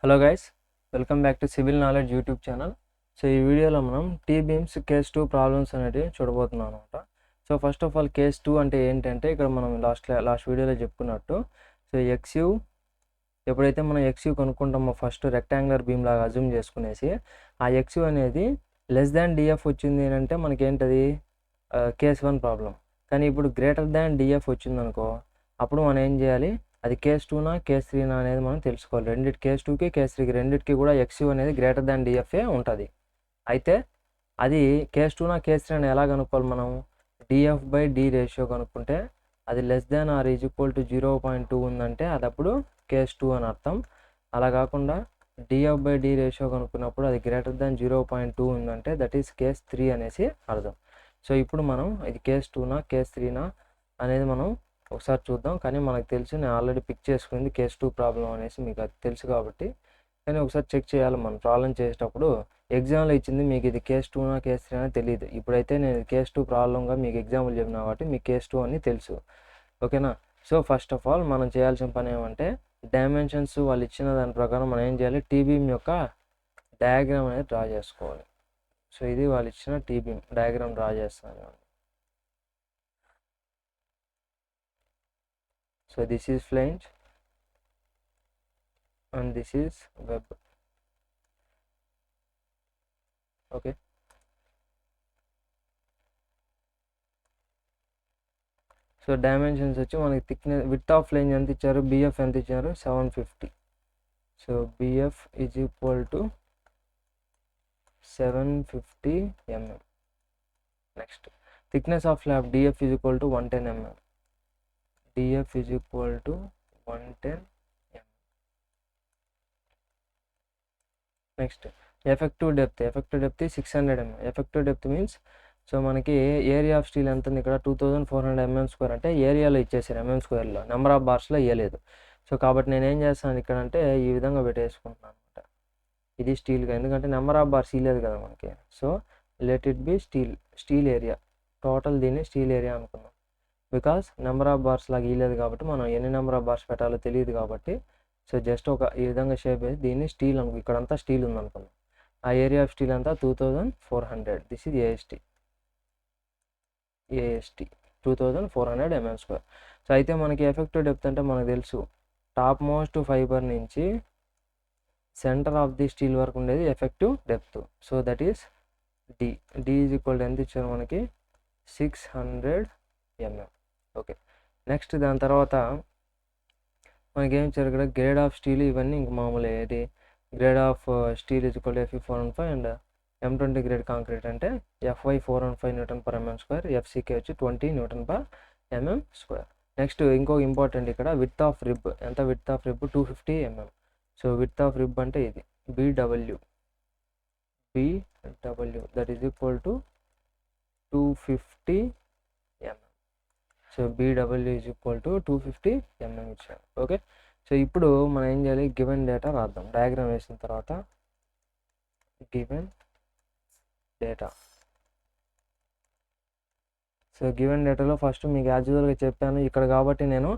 Hello guys, welcome back to civil knowledge YouTube channel. So ఈ వీడియోలో మనం tea beams case 2 problems అనేవి చూడబోతున్నాం అనమాట. So first of all case 2 అంటే ఏంటంటే ఇక్కడ మనం లాస్ట్ వీడియోలో చెప్పుకున్నట్టు సో ఎక్స్యూ ఎప్పుడైతే మనం ఎక్స్యూ కనుక్కుంటామో ఫస్ట్ రెక్టాంగులర్ బీమ్ లాగా అజ్యూమ్ చేసుకునేసి ఆ ఎక్స్యూ అనేది లెస్ దాన్ డిఎఫ్ వచ్చింది అంటే మనకి ఏంటది కేస్ 1 ప్రాబ్లం. కానీ ఇప్పుడు గ్రేటర్ దాన్ డిఎఫ్ వచ్చింది అనుకో, అప్పుడు మనం ఏం చేయాలి, అది కేస్ 2నా కేస్ 3నా అనేది మనం తెలుసుకోవాలి. రెండింటి కేస్ 2కి కేస్ 3కి రెండింటికి కూడా ఎక్స్యూ అనేది గ్రేటర్ దాన్ డిఎఫ్ఏ ఉంటుంది. అయితే అది కేస్ 2నా కేస్ 3 అని ఎలా కనుక్కోవాలి, మనం డిఎఫ్ బై డి రేషియో కనుక్కుంటే అది less than or is equal to 0.2 ఉందంటే అది అప్పుడు కేస్ 2 అని అర్థం. అలా కాకుండా డిఎఫ్ బై డి రేషియో కనుక్కున్నప్పుడు అది గ్రేటర్ దాన్ 0.2 ఉందంటే దట్ ఈస్ కేస్ 3 అనేసి అర్థం. సో ఇప్పుడు మనం ఇది కేస్ 2నా కేస్ 3నా అనేది మనం ఒకసారి చూద్దాం. కానీ మనకు తెలుసు, నేను ఆల్రెడీ పిక్ చేసుకుంది కేస్ 2 ప్రాబ్లం అనేసి, మీకు అది తెలుసు కాబట్టి. కానీ ఒకసారి చెక్ చేయాలి మనం ప్రాబ్లం చేసేటప్పుడు. ఎగ్జామ్లో ఇచ్చింది మీకు ఇది కేస్ 2నా కేస్ 3 అని తెలియదు. ఇప్పుడైతే నేను కేస్ 2 ప్రాబ్లంగా మీకు ఎగ్జాంపుల్ చెప్పినా కాబట్టి మీకు కేస్ 2 అని తెలుసు. ఓకేనా? సో ఫస్ట్ ఆఫ్ ఆల్ మనం చేయాల్సిన పని ఏమంటే డైమెన్షన్స్ వాళ్ళు ఇచ్చిన దాని ప్రకారం మనం ఏం చేయాలి, టీ బీమ్ యొక్క డయాగ్రామ్ అనేది డ్రా చేసుకోవాలి. సో ఇది వాళ్ళు ఇచ్చిన టీ బీమ్ డయాగ్రామ్ డ్రా చేస్తాను. So this is flange and this is web. Okay, so dimensions వచ్చి మనకి థిక్నెస్ విడ్త్ ఆఫ్ ఫ్లేంజ్ ఎంత ఇచ్చారు, బిఎఫ్ ఎంత ఇచ్చారు, 750. So BF is equal to 750 mm. Next thickness of slab DF is equal to 110 mm. DF is equal to 110 mm. Next effective depth 600 mm. Effective depth means so మనకి area of steel ఎంత ఉంది ఇక్కడ, 2400 mm². అంటే ఏరియాలో ఇచ్చేసారు mm²లో, number of బార్స్లో ఇవ్వలేదు. So కాబట్టి నేను ఏం చేస్తాను ఇక్కడ అంటే ఈ విధంగా పెట్టేసుకుంటున్నాను అనమాట. ఇది స్టీల్గా, ఎందుకంటే నెంబర్ ఆఫ్ బార్స్ ఇవ్వలేదు కదా మనకి. So let it be steel area. Total దీన్ని స్టీల్ ఏరియా అనుకున్నాం. బికాస్ నెంబర్ ఆఫ్ బార్స్ లాగా ఇవ్వలేదు కాబట్టి మనం ఎన్ని నెంబర్ ఆఫ్ బార్స్ పెట్టాలో తెలియదు కాబట్టి సో జస్ట్ ఈ విధంగా షేప్ వేసి దీన్ని స్టీల్ అనుకో, ఇక్కడంతా స్టీల్ ఉందనుకున్నాం. ఆ ఏరియా ఆఫ్ స్టీల్ అంతా 2400. దిస్ ఇది ఏఎస్టీ 2400 mm². సో అయితే మనకి ఎఫెక్టివ్ డెప్త్ అంటే మనకు తెలుసు, టాప్ మోస్ట్ ఫైబర్ నుంచి సెంటర్ ఆఫ్ ది స్టీల్ వరకు ఉండేది effective depth. So that is D is equal ఎంత ఇచ్చారు మనకి, 600 mm. ఓకే, నెక్స్ట్ దాని తర్వాత మనకి ఏం ఇచ్చారు ఇక్కడ, గ్రేడ్ ఆఫ్ స్టీల్. ఇవన్నీ ఇంక మామూలు ఏంటి, grade of steel is equal Fe 415 and M20 grade concrete అంటే FY 415 Nm/mm², FCK వచ్చి 20 Nm/mm². నెక్స్ట్ ఇంకో ఇంపార్టెంట్ ఇక్కడ విడ్త్ ఆఫ్ రిబ్ ఎంత, width of rib 250 mm. So width of rib అంటే ఇది BW that is equal to 250 mm. So BW is equal to 250 mm ఇచ్చారు. Okay, so ఇప్పుడు మనం ఏం చేయాలి, గివెన్ డేటా రాద్దాం. డయాగ్రామ్ వేసిన తర్వాత గివెన్ డేటా. సో గివెన్ డేటాలో ఫస్ట్ మీకు యాజువల్గా చెప్పాను ఇక్కడ కాబట్టి నేను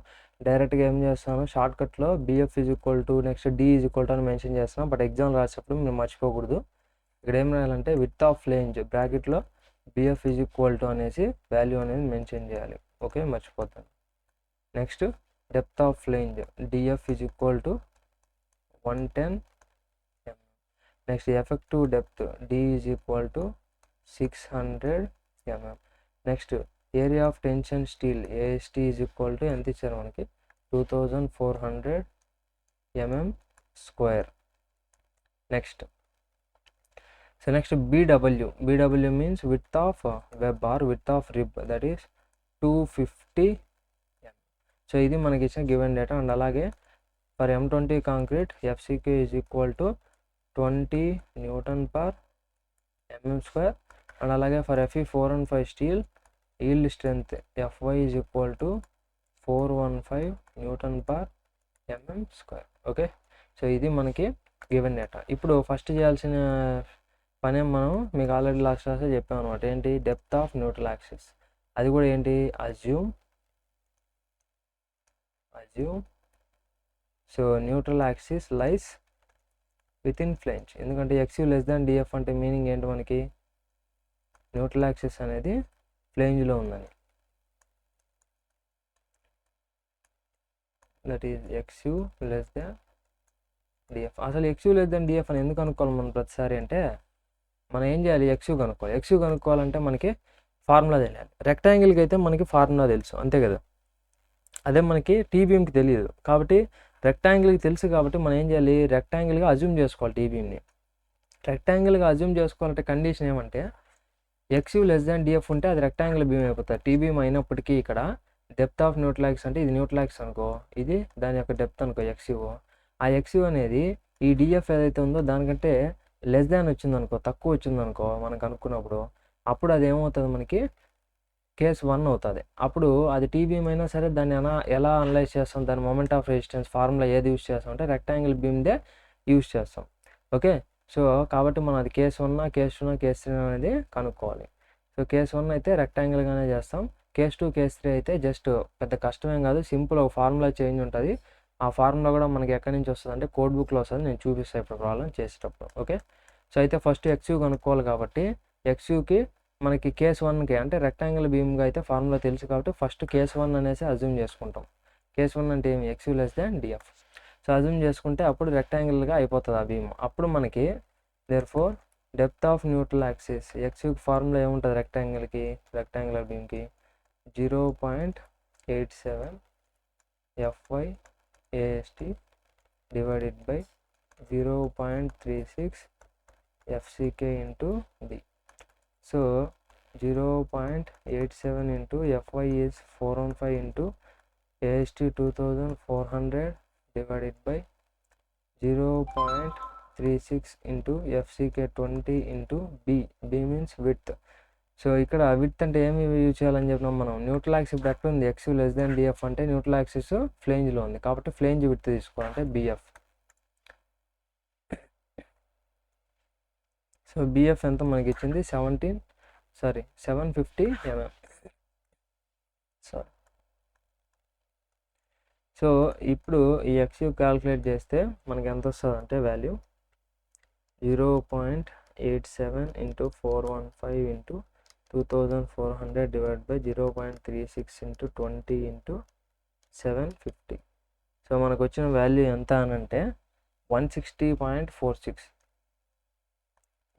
డైరెక్ట్గా ఏం చేస్తాను, షార్ట్కట్లో BF is equal to next D is equal to అని మెన్షన్ చేస్తాను. బట్ ఎగ్జామ్ రాసేటప్పుడు మీరు మర్చిపోకూడదు. ఇక్కడ ఏం రాయాలంటే విడ్త్ ఆఫ్ ఫ్లేంజ్ బ్రాకెట్లో బిఎఫ్ ఈజ్ ఈక్వల్ టు అనేసి వాల్యూ అనేది మెన్షన్ చేయాలి. ఓకే, మర్చిపోతాను. Next depth of flange DF is equal to 110 mm. Next effective depth D is equal to 600 mm. Next area of tension steel AST is equal to ఎంత ఇచ్చారు మనకి, 2400 mm². Next BW means width of web or width of rib, that is 250 mm. So ఇది మనకి ఇచ్చిన given data. And అలాగే for M20 concrete FCK is equal to 20 Nm/mm². And అలాగే for Fe 415 steel yield strength FY is equal to 415 Nm/mm². Okay, so ఇది మనకి given data. ఇప్పుడు first చేయాల్సిన పని మనం మీకు ఆల్రెడీ లాస్ట్ క్లాస్లో చెప్పాం అనమాట. ఏంటి, డెప్త్ ఆఫ్ న్యూట్రల్ యాక్సిస్. అది కూడా ఏంటి, assume so neutral axis lies with in flange. ఎందుకంటే ఎక్స్యూ లెస్ దాన్ డిఎఫ్ అంటే మీనింగ్ ఏంటి మనకి, న్యూట్రల్ యాక్సిస్ అనేది ఫ్లేంజ్లో ఉందని. That is ఎక్స్యూ less than DF. అసలు ఎక్స్యూ లెస్ దాన్ డిఎఫ్ అని ఎందుకు అనుకోవాలి మనం ప్రతిసారి అంటే, మనం ఏం చేయాలి, ఎక్స్యూ కనుక్కోవాలి. ఎక్స్యూ కనుక్కోవాలంటే మనకి ఫార్ములా తెలియాలి. రెక్టాంగిల్కి అయితే మనకి ఫార్ములా తెలుసు, అంతే కదా. అదే మనకి టీబీఎంకి తెలియదు. కాబట్టి రెక్టాంగిల్కి తెలుసు కాబట్టి మనం ఏం చేయాలి, రెక్టాంగిల్గా అజ్యూమ్ చేసుకోవాలి టీబీఎంని. రెక్టాంగిల్గా అజ్యూమ్ చేసుకోవాలంటే కండిషన్ ఏమంటే, ఎక్స్యూ లెస్ దాన్ డిఎఫ్ ఉంటే అది రెక్టాంగిల్ బీమ్ అయిపోతుంది. టీబీఎం అయినప్పటికీ ఇక్కడ డెప్త్ ఆఫ్ న్యూట్రల్ యాక్సిస్ అంటే ఇది న్యూట్రల్ యాక్సిస్ అనుకో, ఇది దాని యొక్క డెప్త్ అనుకో ఎక్స్యూ. ఆ ఎక్స్యూ అనేది ఈ డిఎఫ్ ఏదైతే ఉందో దానికంటే లెస్ దాన్ వచ్చిందనుకో, తక్కువ వచ్చిందనుకో మనకు అనుకున్నప్పుడు, అప్పుడు అది ఏమవుతుంది మనకి కేస్ 1 అవుతుంది. అప్పుడు అది టీబీఎం అయినా సరే దాన్ని ఎలా అనలైజ్ చేస్తాం, దాని మొమెంట్ ఆఫ్ రెసిస్టెన్స్ ఫార్ములా ఏది యూస్ చేస్తాం అంటే రెక్టాంగిల్ బీమ్దే యూస్ చేస్తాం. ఓకే. సో కాబట్టి మనం అది కేస్ 1, కేస్ 2, కేస్ 3 అనేది కనుక్కోవాలి. సో కేస్ 1 అయితే రెక్టాంగిల్గానే చేస్తాం. కేస్ 2, కేస్ 3 అయితే జస్ట్ పెద్ద కష్టమేం కాదు, సింపుల్ ఒక ఫార్ములా చేంజ్ ఉంటుంది. ఆ ఫార్ములా కూడా మనకి ఎక్కడి నుంచి వస్తుంది అంటే కోడ్ బుక్లో వస్తుంది, నేను చూపిస్తాను ఇప్పుడు ప్రాబ్లం చేసేటప్పుడు. ఓకే. సో అయితే ఫస్ట్ ఎక్స్యూ కనుక్కోవాలి కాబట్టి ఎక్స్యూకి మనకి కేస్ 1కి అంటే రెక్టాంగిల్ బీమ్గా అయితే ఫార్ములా తెలుసు కాబట్టి ఫస్ట్ కేస్ 1 అనేసి అజ్యూమ్ చేసుకుంటాం. కేస్ 1 అంటే ఏమి, XU less than DF. So assume చేసుకుంటే అప్పుడు రెక్టాంగిల్గా అయిపోతుంది ఆ బీమ్. అప్పుడు మనకి therefore depth of neutral axis, ఎక్స్యూకి ఫార్ములా ఏముంటుంది రెక్టాంగులర్ బీమ్కి 0.87 FY AST divided by 0.36 FCK into D. So 0.87 into FY is 415 into AST 2400 divided by 0.36 into FCK 20 into B. B means width. So ఇక్కడ width అంటే ఏమి use చేయాలని చెప్పినాం మనం, neutral axis ఇప్పుడు ఎక్కడ ఉంది, ఎక్స్యూ లెస్ దాన్ డిఎఫ్ అంటే న్యూట్రల్ యాక్సిస్ ఫ్లేంజ్లో ఉంది కాబట్టి ఫ్లేంజ్ విడ్త్ తీసుకోవాలంటే బిఎఫ్. సో బిఎఫ్ ఎంత మనకి ఇచ్చింది 750 mm. సో ఇప్పుడు ఈ ఎక్స్యూ క్యాల్కులేట్ చేస్తే మనకి ఎంత వస్తుంది అంటే value 0.87 into 415 into 2400 divided by 0.36 into 20 into 750. So మనకు వచ్చిన వాల్యూ ఎంత అని అంటే 160.46.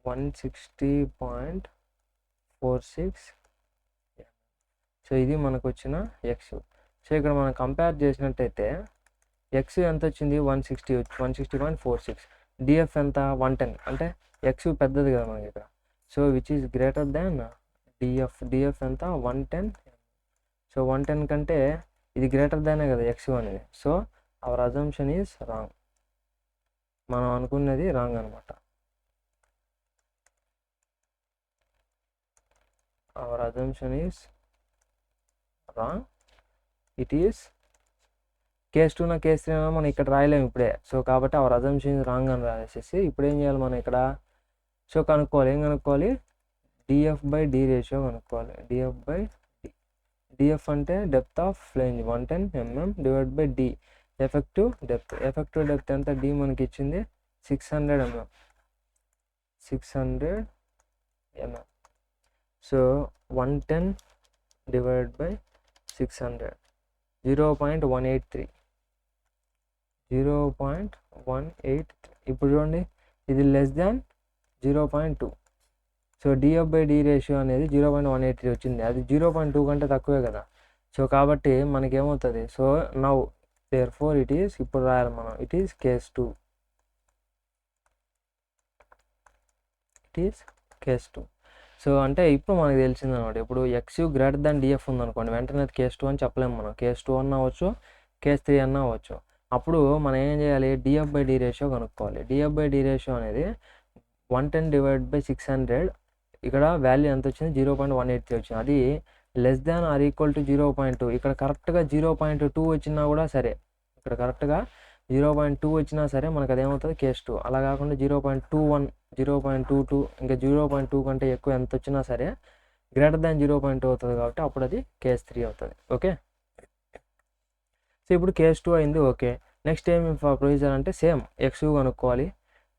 160.46. సో ఇది మనకు వచ్చిన ఎక్స్యూ. సో ఇక్కడ మనం కంపేర్ చేసినట్టయితే ఎక్స్యూ ఎంత వచ్చింది 160.46. డిఎఫ్ ఎంత 110, అంటే ఎక్స్యూ పెద్దది కదా మనకి ఇక్కడ. So which is greater than DF ఎంత 110. సో 110 కంటే ఇది గ్రేటర్ దానే కదా ఎక్స్యూ అనేది. So our assumption is wrong, మనం అనుకున్నది రాంగ్ అనమాట. Hour assumption is wrong. It is case 2 case 3 మనం ఇక్కడ రాయలేము ఇప్పుడే. సో కాబట్టి అవర్ అజంప్షన్ ఈజ్ రాంగ్ అని రాసేసి ఇప్పుడు ఏం చేయాలి మనం ఇక్కడ, సో కనుక్కోవాలి. ఏం కనుక్కోవాలి, డిఎఫ్ బై డి రేషియో కనుక్కోవాలి. డిఎఫ్ అంటే depth of flange 110 mm divide by D effective depth. Effective depth ఎంత, డి మనకి ఇచ్చింది 600 mm. So 110 divide by 600 0.183. ఇప్పుడు చూడండి ఇది less than 0.2. So DF by D ratio అనేది 0.183 వచ్చింది, అది 0.2 కంటే తక్కువే కదా. సో కాబట్టి మనకేమవుతుంది, so now therefore it is, ఇప్పుడు రాయాలి మనం, ఇట్ ఈస్ కేస్ 2. సో అంటే ఇప్పుడు మనకు తెలిసింది అనమాట. ఇప్పుడు ఎక్స్యూ గ్రేటర్ దాన్ డిఎఫ్ ఉందనుకోండి, వెంటనే కేస్ 2 అని చెప్పలేము మనం. కేస్ 2 అన్న అవ్వచ్చు, కేస్ 3 అన్న అవ్వచ్చు. అప్పుడు మనం ఏం చేయాలి, డిఎఫ్ బై డి రేషియో కనుక్కోవాలి. డిఎఫ్ బై డి రేషియో అనేది 110 డివైడ్ బై 600. ఇక్కడ వాల్యూ ఎంత వచ్చింది 0.183 వచ్చింది, అది less than or equal to 0.2. ఇక్కడ కరెక్ట్గా 0.2 వచ్చినా కూడా సరే, ఇక్కడ కరెక్ట్గా 0.2 వచ్చినా సరే మనకు అదేమవుతుంది కేస్ 2. అలా కాకుండా 0.21, 0.22 ఇంకా 0.2 కంటే ఎక్కువ ఎంత వచ్చినా సరే గ్రేటర్ దాన్ 0.2 అవుతుంది కాబట్టి అప్పుడు అది కేస్ 3 అవుతుంది. ఓకే. సో ఇప్పుడు కేస్ 2 అయింది. ఓకే, నెక్స్ట్ ఏం ప్రొసీజర్ అంటే సేమ్ ఎక్స్యూ కనుక్కోవాలి,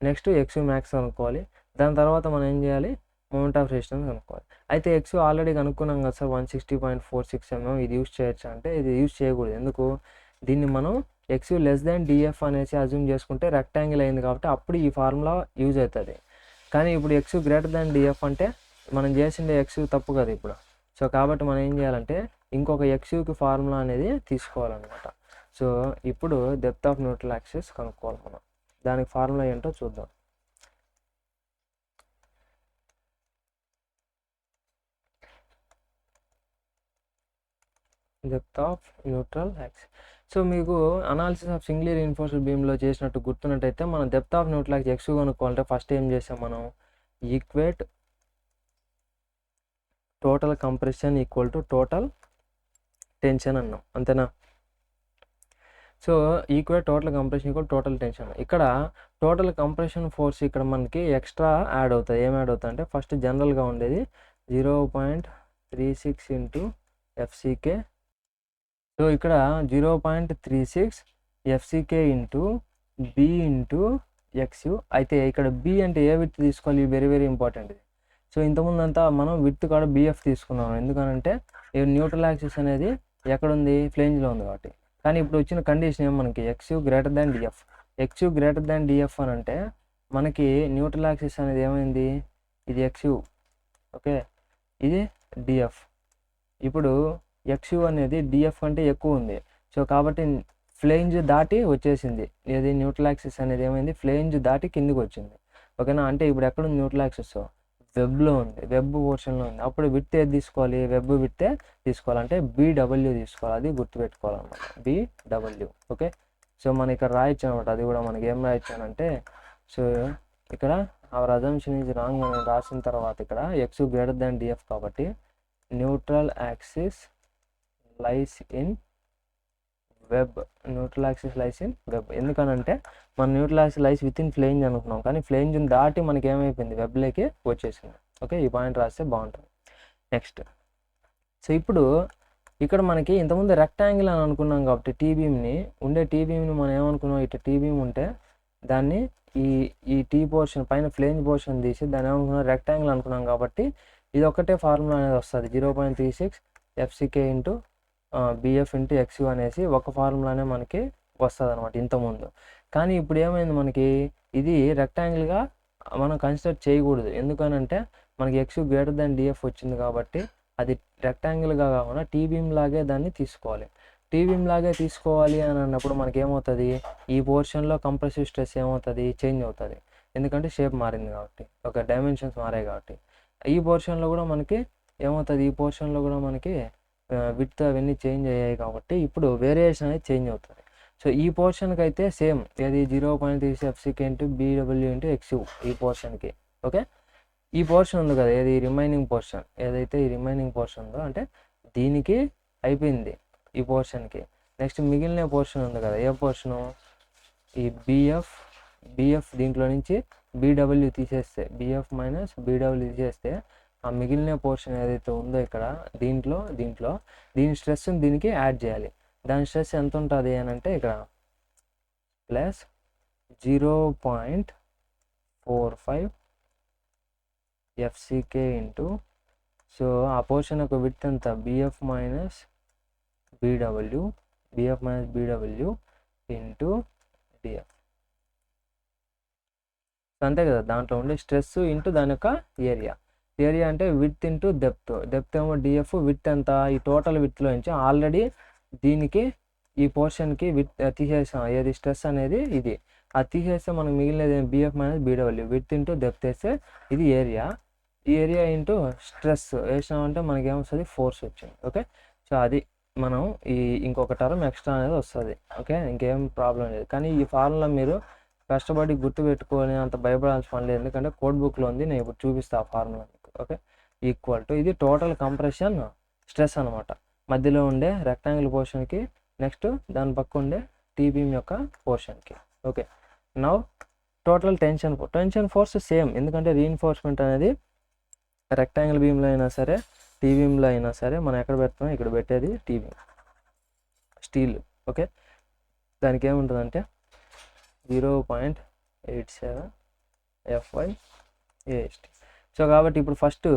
నెక్స్ట్ ఎక్స్ మ్యాక్స్ కనుక్కోవాలి. దాని తర్వాత మనం ఏం చేయాలి, మూమెంట్ ఆఫ్ రెసిస్టెన్స్ కనుక్కోవాలి. అయితే ఎక్స్ ఆల్రెడీ కనుక్కున్నాం కదా సార్ 160.46 mm, ఇది యూస్ చేయొచ్చు అంటే ఇది యూస్ చేయకూడదు. ఎందుకు, దీన్ని మనం ఎక్స్ లెస్ దాన్ డిఎఫ్ అనేసి అజ్యూమ్ చేసుకుంటే రెక్టాంగిల్ అయింది కాబట్టి అప్పుడు ఈ ఫార్ములా యూజ్ అవుతుంది. కానీ ఇప్పుడు ఎక్స్ గ్రేటర్ దాన్ డిఎఫ్ అంటే మనం చేసిండే ఎక్స్ తప్పు కదా ఇప్పుడు. సో కాబట్టి మనం ఏం చేయాలంటే ఇంకొక ఎక్స్కి ఫార్ములా అనేది తీసుకోవాలన్నమాట. సో ఇప్పుడు డెప్త్ ఆఫ్ న్యూట్రల్ యాక్సిస్ కనుక్కోవాలి మనం. దానికి ఫార్ములా ఏంటో చూద్దాం. Depth of neutral axis. So మీకు అనాలిసిస్ ఆఫ్ సింగ్లీ రీఇన్ఫోర్స్డ్ బీమ్లో చేసినట్టు గుర్తున్నట్టయితే మనం depth of neutral axis X కనుక్కోవాలంటే ఫస్ట్ ఏం చేసాం మనం, equate total compression equal to total tension అన్నాం, అంతేనా. So equate total compression equal total tension. ఇక్కడ టోటల్ కంప్రెషన్ ఫోర్స్ ఇక్కడ మనకి ఎక్స్ట్రా యాడ్ అవుతుంది. ఏం యాడ్ అవుతుంది అంటే ఫస్ట్ జనరల్గా ఉండేది 0.36 ఇంటూ ఎఫ్సికే. సో ఇక్కడ 0.36 ఎఫ్సికే ఇంటూ బి ఇంటూ ఎక్స్యు. అయితే ఇక్కడ బి అంటే ఏ విత్ తీసుకోవాలి, వెరీ వెరీ ఇంపార్టెంట్. సో ఇంతకుముందు అంతా మనం విత్ కూడా బిఎఫ్ తీసుకున్నాం. ఎందుకనంటే న్యూట్రల్ యాక్సిస్ అనేది ఎక్కడుంది, ఫ్లేంజ్లో ఉంది కాబట్టి. కానీ ఇప్పుడు వచ్చిన కండిషన్ ఏమో మనకి XU greater than DF. XU greater than DF అని అంటే మనకి న్యూట్రల్ యాక్సిస్ అనేది ఏమైంది, ఇది ఎక్స్యు, ఓకే, ఇది డిఎఫ్. ఇప్పుడు ఎక్స్యు అనేది డిఎఫ్ కంటే ఎక్కువ ఉంది. సో కాబట్టి ఫ్లేంజ్ దాటి వచ్చేసింది. ఇది న్యూట్రల్ యాక్సిస్ అనేది ఏమైంది, ఫ్లేంజ్ దాటి కిందికి వచ్చింది, ఓకేనా. అంటే ఇప్పుడు ఎక్కడుంది న్యూట్రల్ యాక్సిస్, వెబ్లో ఉంది, వెబ్ పోర్షన్లో ఉంది. అప్పుడు విత్ ఏది తీసుకోవాలి, వెబ్ విత్తే తీసుకోవాలంటే బీడబ్ల్యూ తీసుకోవాలి. అది గుర్తుపెట్టుకోవాలన్నమాట, బీడబ్ల్యూ, ఓకే. సో మనం ఇక్కడ రాయొచ్చు అనమాట. అది కూడా మనకి ఏం రాయొచ్చానంటే, సో ఇక్కడ అవర్ అజంప్షన్ ఈజ్ రాంగ్ అని రాసిన తర్వాత ఇక్కడ ఎక్స్ గ్రేటర్ దాన్ డిఎఫ్ కాబట్టి neutral axis lies in web. Neutral axis lies in web. ఎందుకనంటే మన neutral axis lies with in flange అనుకున్నాం, కానీ ఫ్లేంజ్ని దాటి మనకి ఏమైపోయింది, వెబ్లోకి వచ్చేసింది, ఓకే. ఈ పాయింట్ రాస్తే బాగుంటుంది. నెక్స్ట్, సో ఇప్పుడు ఇక్కడ మనకి ఇంతకుముందు రెక్టాంగిల్ అని అనుకున్నాం కాబట్టి టీబీమ్ని మనం ఏమనుకున్నాం, ఇట్లా టీబీమ్ ఉంటే దాన్ని ఈ టీ పోర్షన్ పైన ఫ్లేంజ్ పోర్షన్ తీసి దాన్ని ఏమనుకున్నాం, రెక్టాంగిల్ అనుకున్నాం కాబట్టి ఇది ఒకటే ఫార్ములా అనేది వస్తుంది, 0.36 ఎఫ్సికే ఇంటూ బిఎఫ్ ఇంటూ ఎక్స్యూ అనేసి ఒక ఫార్ములానే మనకి వస్తుంది అనమాట ఇంతకుముందు. కానీ ఇప్పుడు ఏమైంది, మనకి ఇది రెక్టాంగిల్గా మనం కన్సిడర్ చేయకూడదు. ఎందుకనంటే మనకి ఎక్స్యూ గ్రేటర్ దాన్ డిఎఫ్ వచ్చింది కాబట్టి అది రెక్టాంగిల్గా కాకుండా టీబీమ్ లాగే దాన్ని తీసుకోవాలి. టీబీమ్ లాగే తీసుకోవాలి అని అన్నప్పుడు మనకి ఏమవుతుంది, ఈ పోర్షన్లో కంప్రెసివ్ స్ట్రెస్ ఏమవుతుంది, చేంజ్ అవుతుంది. ఎందుకంటే షేప్ మారింది కాబట్టి, ఒక డైమెన్షన్స్ మారాయి కాబట్టి. ఈ పోర్షన్లో కూడా మనకి ఏమవుతుంది, ఈ పోర్షన్లో కూడా మనకి విత్ అవన్నీ చేంజ్ అయ్యాయి కాబట్టి ఇప్పుడు వేరియేషన్ అనేది చేంజ్ అవుతుంది. సో ఈ పోర్షన్కి అయితే సేమ్, ఇది 0.36 ఎఫ్సికే ఇంటూ బీడబ్ల్యూ ఇంటూ ఎక్స్యూ ఈ పోర్షన్కి, ఓకే. ఈ పోర్షన్ ఉంది కదా, ఏది రిమైనింగ్ పోర్షన్, ఏదైతే ఈ రిమైనింగ్ పోర్షన్ ఉందో అంటే దీనికి అయిపోయింది ఈ పోర్షన్కి. నెక్స్ట్ మిగిలిన పోర్షన్ ఉంది కదా, ఏ పోర్షను, ఈ బిఎఫ్ దీంట్లో నుంచి బీడబ్ల్యూ తీసేస్తే, బిఎఫ్ మైనస్ బీడబ్ల్యూ తీసేస్తే ఆ మిగిలిన పోర్షన్ ఏదైతే ఉందో ఇక్కడ దీంట్లో దీని స్ట్రెస్ దీనికి యాడ్ చేయాలి. దాని స్ట్రెస్ ఎంత ఉంటుంది అని అంటే ఇక్కడ ప్లస్ 0.45 ఎఫ్సికే ఇంటూ, సో ఆ పోర్షన్ యొక్క విడ్త్ ఎంత, BF minus BW into DF, అంతే కదా. దాంట్లో ఉండే స్ట్రెస్ ఇంటూ దాని యొక్క ఏరియా అంటే విడ్త్ ఇంటూ డెప్త్ ఏమో డిఎఫ్, విడ్త్ ఎంత, ఈ టోటల్ విడ్త్లో నుంచి ఆల్రెడీ దీనికి ఈ పోర్షన్కి విత్ తీసేసాం, ఏది స్ట్రెస్ అనేది ఇది, అది తీసేస్తే మనకు మిగిలినది BF minus BW, with into depth వేస్తే ఇది ఏరియా, ఈ ఏరియా ఇంటూ స్ట్రెస్ వేసినామంటే మనకి ఏమొస్తుంది, ఫోర్స్ వచ్చింది, ఓకే. సో అది మనం ఇంకొక టర్మ్ ఎక్స్ట్రా అనేది వస్తుంది, ఓకే. ఇంకేం ప్రాబ్లం లేదు. కానీ ఈ ఫార్ములా మీరు కష్టపడి గుర్తుపెట్టుకొని అంత భయపడాల్సిన పని లేదు, ఎందుకంటే కోడ్ బుక్లో ఉంది, నేను ఇప్పుడు చూపిస్తాను ఆ ఫార్ములా, ఓకే. ఈక్వల్ టు ఇది టోటల్ కంప్రెషన్ స్ట్రెస్ అనమాట, మధ్యలో ఉండే రెక్టాంగిల్ పోర్షన్కి, నెక్స్ట్ దాని పక్క ఉండే టీబీమ్ యొక్క పోర్షన్కి, okay. Now total tension force same, ఎందుకంటే రీఇన్ఫోర్స్మెంట్ అనేది రెక్టాంగిల్ బీమ్లో అయినా సరే టీబీమ్లో అయినా సరే మనం ఎక్కడ పెడతాం, ఇక్కడ పెట్టేది టీబీమ్ స్టీల్, ఓకే. దానికి ఏముంటుందంటే 0.87 FY AST. సో కాబట్టి ఇప్పుడు ఫస్ట్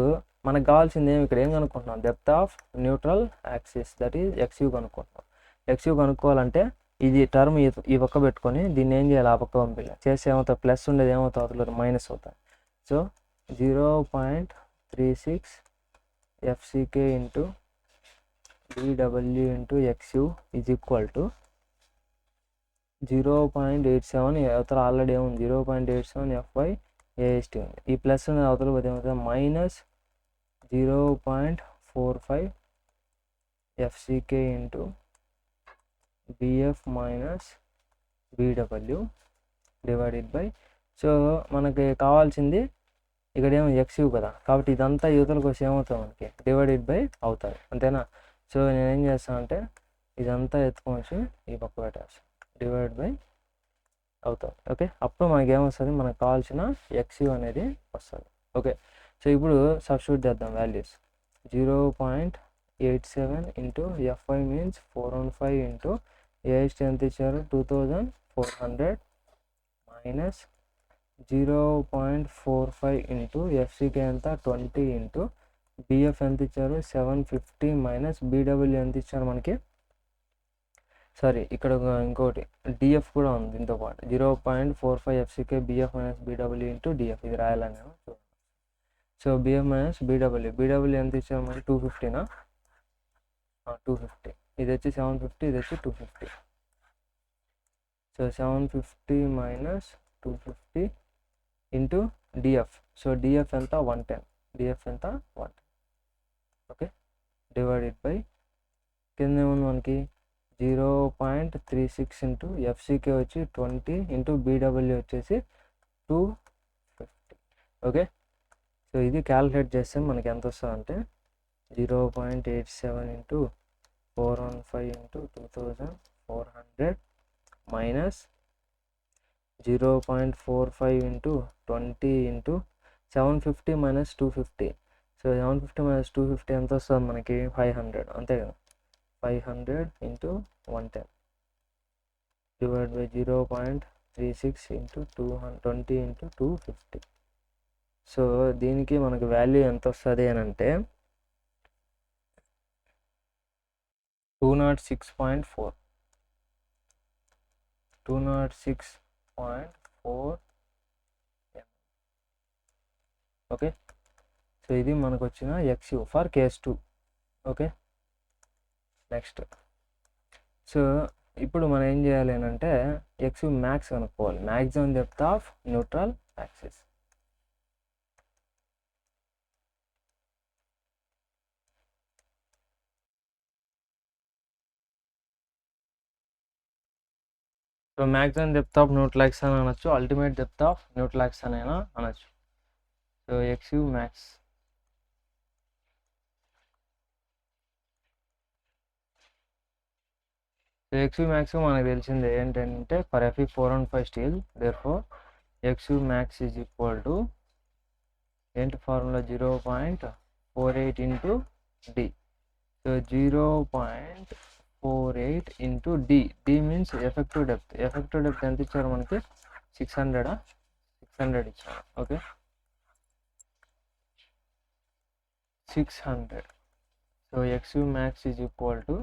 మనకు కావాల్సింది ఇక్కడ ఏం కనుక్కుంటున్నాం, depth of neutral axis, that is XU కనుక్కుంటున్నాం. XU కనుక్కోవాలంటే ఇది టర్మ్ ఈ పక్క పెట్టుకొని దీన్ని ఏం చేయాలి, ఆ పక్క పంపించాలి. చేస్తే ఏమవుతుంది, ప్లస్ ఉండేది ఏమవుతుంది, అవతల మైనస్ అవుతుంది. So 0.36 FCK into BW into XU is equal to 0.87, అవతల ఆల్రెడీ ఏముంది 0.87 FY AST ఉంది. ఈ ప్లస్ అనేది అవతల పోతే ఏమవుతుంది, minus 0.45 FCK into BF minus BW divided by, so మనకి కావాల్సింది ఇక్కడ ఏమో XU కదా, కాబట్టి ఇదంతా యువతలకు వచ్చి ఏమవుతుంది మనకి డివైడెడ్ బై అవుతుంది, అంతేనా. సో నేనేం చేస్తాను అంటే ఇదంతా ఎత్తుకోవచ్చు ఈ పక్క పెట్టేస్తాను, డివైడ్ బై అవుతుంది. ఓకే, అప్పుడు మనకి ఏమొస్తుంది, మనకు కావాల్సిన XU అనేది వస్తుంది. ఓకే, సో ఇప్పుడు సబ్స్టిట్యూట్ చేద్దాం values. 0.87 into FY means 415 into AST ఎంత ఇచ్చారు 2400 మైనస్ 0.45 ఇంటూ FCK ఎంత 20 ఇంటూ BF ఎంత ఇచ్చారు 750 మైనస్ BW ఎంత ఇచ్చారు మనకి, సారీ ఇక్కడ ఇంకోటి DF కూడా ఉంది దీంతో పాటు 0.45 FCK BF minus BW into DF, ఇది రాయాలని. సో BF మైనస్ BW ఎంత ఇచ్చారు మనకి 250నా, 250, ఇది వచ్చి 750, ఇది వచ్చి 250. So 750 minus 250 into DF, so DF ఎంత 110, DF ఎంత 110. ఓకే, డివైడెడ్ బై కింద ఏముంది మనకి 0.36 ఇంటూ FCK వచ్చి 20 ఇంటూ BW వచ్చేసి 250. ఓకే, సో ఇది క్యాలిక్యులేట్ చేస్తే మనకి ఎంత వస్తుంది అంటే 0.87 into 415 into 2400 minus 0.45 into 20 into 750 minus 250. So 750 minus 250 ఎంత వస్తుంది మనకి 500, అంతే కదా. 500 into 110 divide by 0.36 into 20 into 250. So దీనికి మనకి వాల్యూ ఎంత వస్తుంది అని అంటే 206.4. 206.4. ఓకే, సో ఇది మనకు వచ్చిన XU for case 2. Okay, next so ఇప్పుడు మనం ఏం చేయాలి అని అంటే XU మ్యాక్స్ కనుక్కోవాలి, maximum depth of neutral axis. So maximum depth of neutral axis అని అనొచ్చు, ultimate depth of neutral axis అని అనొచ్చు. So XU max XU max మనకు తెలిసింది ఏంటంటే for Fe 415 steel, therefore XU max is equal to ఏంటి formula 0.48 into D. So 0.48 into D, D means effective depth. Effective depth ఎంత ఇచ్చారు మనకి 600 ఇచ్చారు. Okay, 600. So XU max is equal to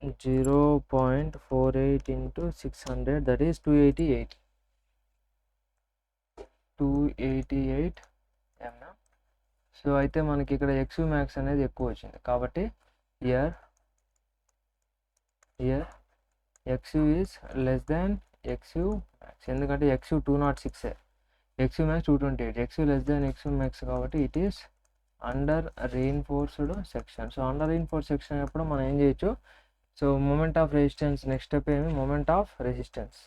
0.48 into 600, that is 288 mm. So అయితే మనకి ఇక్కడ XU max అనేది ఎక్కువ వచ్చింది కాబట్టి here XU is less than XU max, ఎందుకంటే XU 206, XU max 228, XU less than XU max కాబట్టి it is under reinforced section. So under reinforced section అప్పుడు మనం ఏం చేయొచ్చు, so moment of resistance, next step ఏమి మూమెంట్ ఆఫ్ రెసిస్టెన్స్,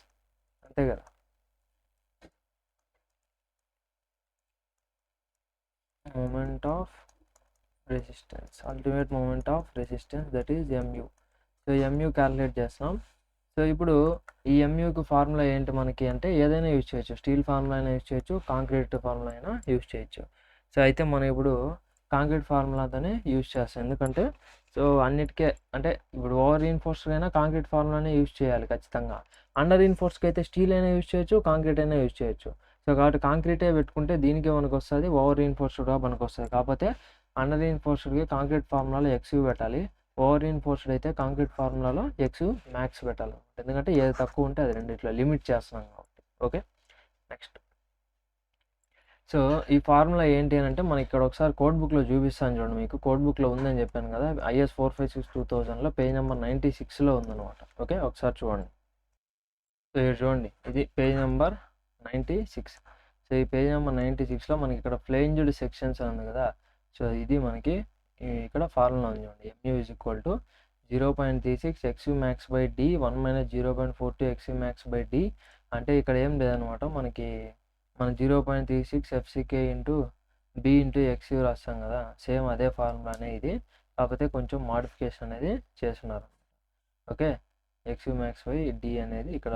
అంతే కదా. Moment of resistance, ultimate moment of resistance, that is MU. So MU calculate చేస్తాం. So ఇప్పుడు ఈ MUకి ఫార్ములా ఏంటి మనకి అంటే ఏదైనా యూజ్ చేయొచ్చు, స్టీల్ ఫార్ములా అయినా యూజ్ చేయొచ్చు, కాంక్రీట్ ఫార్ములా అయినా యూజ్ చేయొచ్చు. సో అయితే మనం ఇప్పుడు కాంక్రీట్ ఫార్ములాతోనే యూజ్ చేస్తాం. ఎందుకంటే సో అన్నిటికే అంటే ఇప్పుడు ఓవర్ రీఇన్ఫోర్స్డ్ అయినా కాంక్రీట్ ఫార్ములానే యూజ్ చేయాలి ఖచ్చితంగా. అండర్ రీఇన్ఫోర్స్డ్‌కి అయితే స్టీల్ అయినా యూజ్ చేయొచ్చు, కాంక్రీట్ అయినా యూజ్ చేయొచ్చు. సో కాబట్టి కాంక్రీటే పెట్టుకుంటే దీనికే పనికొస్తది. ఓవర్ రీఇన్ఫోర్స్డ్‌గా పనికొస్తది. కాకపోతే అండర్ రీఇన్ఫోర్స్డ్‌కి కాంక్రీట్ ఫార్ములాలో ఎక్స్‌యూ పెట్టాలి. ఓవర్ రీఇన్ఫోర్స్డ్ అయితే కాంక్రీట్ ఫార్ములాలో ఎక్స్ మ్యాక్స్ పెట్టాలి. ఎందుకంటే ఏది తక్కువ ఉంటే అది రెండిట్లో లిమిట్ చేస్తున్నాం కాబట్టి. ఓకే. నెక్స్ట్ సో ఈ ఫార్ములా ఏంటి అని అంటే మనకి ఇక్కడ ఒకసారి కోడ్ బుక్లో చూపిస్తాను చూడండి. మీకు కోడ్ బుక్లో ఉందని చెప్పాను కదా, IS 456-2000లో పేజ్ నెంబర్ 96లో ఉందన్నమాట. ఓకే, ఒకసారి చూడండి. సో ఇక్కడ చూడండి, ఇది పేజ్ నెంబర్ 96. సో ఈ పేజ్ నెంబర్ 96లో మనకి ఇక్కడ ఫ్లేంజ్డ్ సెక్షన్స్ అని ఉంది కదా. సో ఇది మనకి ఇక్కడ ఫార్ములా ఉంది చూడండి. MU = 0.36 XU max by D 1 - 0.42 XU max by D. అంటే ఇక్కడ ఏం లేదనమాట, మనకి మనం 0.36 FCK into B into XU రాస్తాం కదా, సేమ్ అదే ఫార్ములానే ఇది. కాకపోతే కొంచెం మాడిఫికేషన్ అనేది చేస్తున్నారు. Okay, XU max by D అనేది ఇక్కడ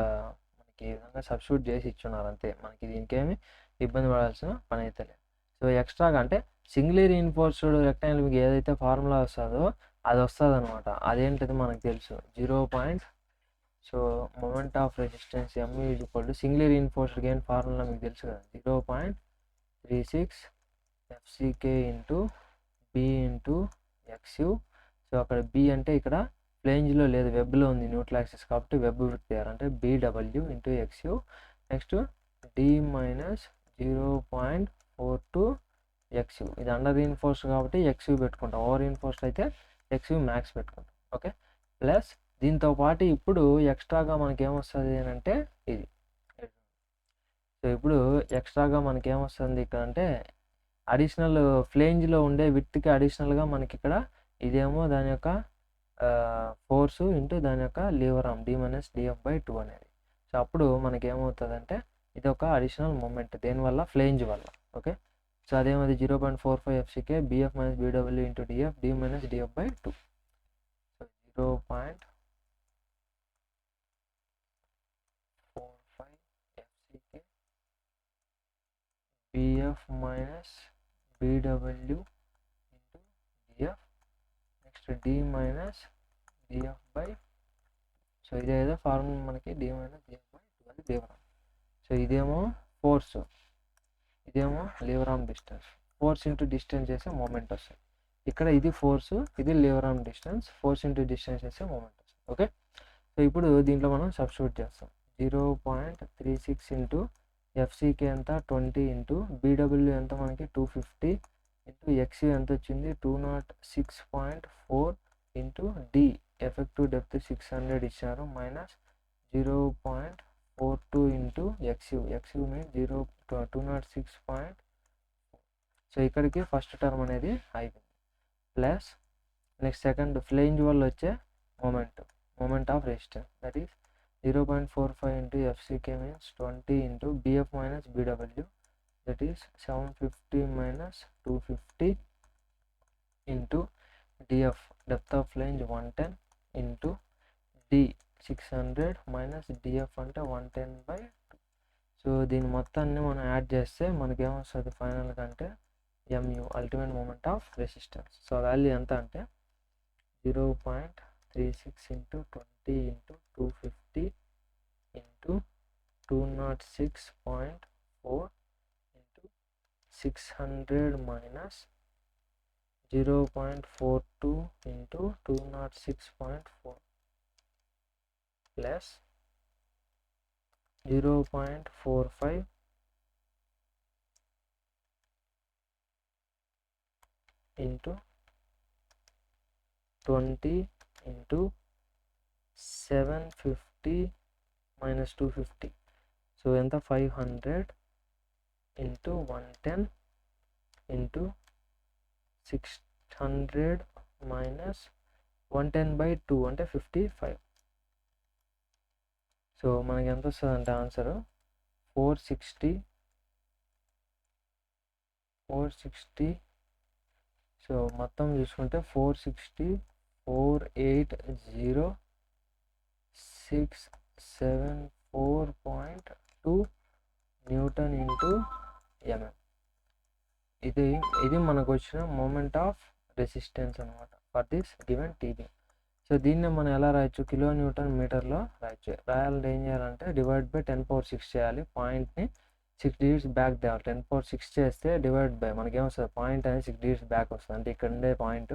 మనకి ఈ విధంగా సబ్స్టిట్యూట్ చేసి ఇచ్చున్నారు అంతే. మనకి దీనికేమి ఇబ్బంది పడాల్సిన పని అయితే లేదు. సో ఎక్స్ట్రాగా అంటే సింగిలీ రీఇన్ఫోర్స్డ్ రెక్టాంగిల్ మీకు ఏదైతే ఫార్ములా వస్తుందో అది వస్తుంది అనమాట. అదేంటిది మనకు తెలుసు, 0. So moment of resistance MU = సింగిలీ reinforced gain formula మీకు తెలుసు కదా, 0.36 FCK into B into XU. So అక్కడ B అంటే ఇక్కడ ఫ్లేంజ్లో లేదు, వెబ్లో ఉంది, న్యూట్రల్ యాక్సిస్ కాబట్టి వెబ్ పెట్టారు, అంటే BW into XU. Next D - 0.42 XU. ఇది అండర్ రీఇన్ఫోర్స్డ్ కాబట్టి XU పెట్టుకుంటాం. ఓవర్ రీఇన్ఫోర్స్డ్ అయితే XU మ్యాక్స్ పెట్టుకుంటాం. ఓకే, ప్లస్ దీంతో పాటు ఇప్పుడు ఎక్స్ట్రాగా మనకి ఏమొస్తుంది అని అంటే ఇది. సో ఇప్పుడు ఎక్స్ట్రాగా మనకి ఏమొస్తుంది ఇక్కడ అంటే అడిషనల్ ఫ్లేంజ్లో ఉండే విడ్త్కి అడిషనల్గా మనకి ఇక్కడ ఇదేమో దాని యొక్క ఫోర్సు ఇంటూ దాని యొక్క లీవర్ ఆర్మ్ D - DF/2 అనేది. సో అప్పుడు మనకి ఏమవుతుందంటే ఇది ఒక అడిషనల్ మూమెంట్ దేనివల్ల, ఫ్లేంజ్ వల్ల. ఓకే, సో అదేమది 0.45 FCK BF - BW into DF D - DF/2. So 0.45 FCK BF - BW into DF. Next D - DF/2. So ఇదేదో ఫార్ములా మనకి D - DF/2 అది లీవర్ ఆర్మ్. సో ఇదేమో ఫోర్స్, ఇదేమో lever arm distance. Force into distance చేస్తే moment వస్తుంది. ఇక్కడ ఇది force, ఇది lever arm distance. Force into distance చేస్తే మూమెంట్ వస్తుంది. ఓకే, సో ఇప్పుడు దీంట్లో మనం సబ్స్టిట్యూట్ చేస్తాం. 0.36 ఇంటూ FCK ఎంత 20 ఇంటూ BW ఎంత మనకి 250 ఇంటూ XU ఎంత వచ్చింది 206.4 ఇంటూ D ఎఫెక్టివ్ డెప్త్ 600 ఇచ్చారు minus 0.42 into XU means 206. So ఇక్కడికి ఫస్ట్ టర్మ్ అనేది అయిపోయింది. ప్లస్ నెక్స్ట్ సెకండ్ ఫ్లేంజ్ వల్ల వచ్చే moment of resistance, that is 0.45 into FCK means 20 into BF - BW, that is 750 - 250 into DF depth of flange 110 into D 600 minus DF అంటే 110/2. So దీని మొత్తాన్ని మనం add చేస్తే మనకి ఏమొస్తుంది ఫైనల్గా అంటే MU ultimate moment of resistance. So value ఎంత అంటే 0.36 into 20 into 250 into 206.4 into 600 minus 0.42 into 206.4 plus 0.45 into 20 into 750 minus 250. So ఎంత 500 ఇంటూ 110 ఇంటూ 600 మైనస్ 110/2 అంటే 55. సో మనకి ఎంత వస్తుంది అంటే ఆన్సరు 460. సో మొత్తం చూసుకుంటే 460,480,674.2 న్యూటన్ ఇంటూ mm. ఇది మనకు వచ్చిన మూమెంట్ ఆఫ్ రెసిస్టెన్స్ అనమాట for this given TB. So దీన్ని మనం ఎలా రాయొచ్చు, కిలో న్యూటన్ మీటర్లో రాయొచ్చు. రాయాలంటే ఏం చేయాలంటే డివైడ్ బై 10⁶ చేయాలి. పాయింట్ని 6 డిగ్రీస్ బ్యాక్ తేవాలి. 10⁶ చేస్తే డివైడ్ బై మనకేమొస్తుంది, పాయింట్ అనేది 6 డిగ్రీస్ బ్యాక్ వస్తుంది. అంటే ఇక్కడ ఉండే పాయింట్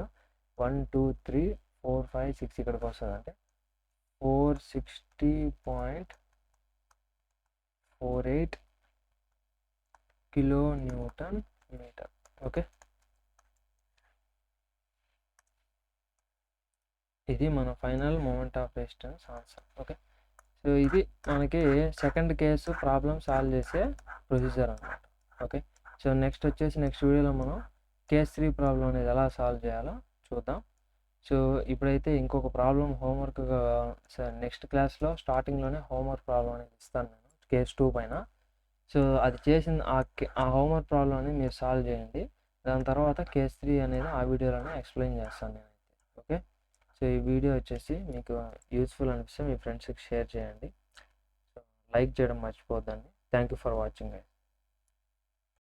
1 2 3 4 5 6 ఇక్కడికి వస్తుంది. అంటే 460.48 కిలో న్యూటన్ మీటర్. ఓకే, ఇది మన final moment of resistance answer. Okay, so ఇది మనకి సెకండ్ కేసు ప్రాబ్లం సాల్వ్ చేసే ప్రొసీజర్ అనమాట. ఓకే, సో నెక్స్ట్ వీడియోలో మనం కేస్ 3 ప్రాబ్లం అనేది ఎలా సాల్వ్ చేయాలో చూద్దాం. సో ఇప్పుడైతే ఇంకొక ప్రాబ్లం హోంవర్క్గా నెక్స్ట్ క్లాస్లో స్టార్టింగ్లోనే హోంవర్క్ ప్రాబ్లం అనేది ఇస్తాను నేను కేస్ 2 పైన. సో అది చేసిన ఆ హోంవర్క్ ప్రాబ్లం అనేది మీరు సాల్వ్ చేయండి. దాని తర్వాత కేస్ 3 అనేది ఆ వీడియోలోనే ఎక్స్ప్లెయిన్ చేస్తాను నేనైతే. ఓకే, సో ఈ వీడియో వచ్చేసి మీకు యూస్ఫుల్ అనిపిస్తే మీ ఫ్రెండ్స్కి షేర్ చేయండి. సో లైక్ చేయడం మర్చిపోద్దండి. Thank you for watching.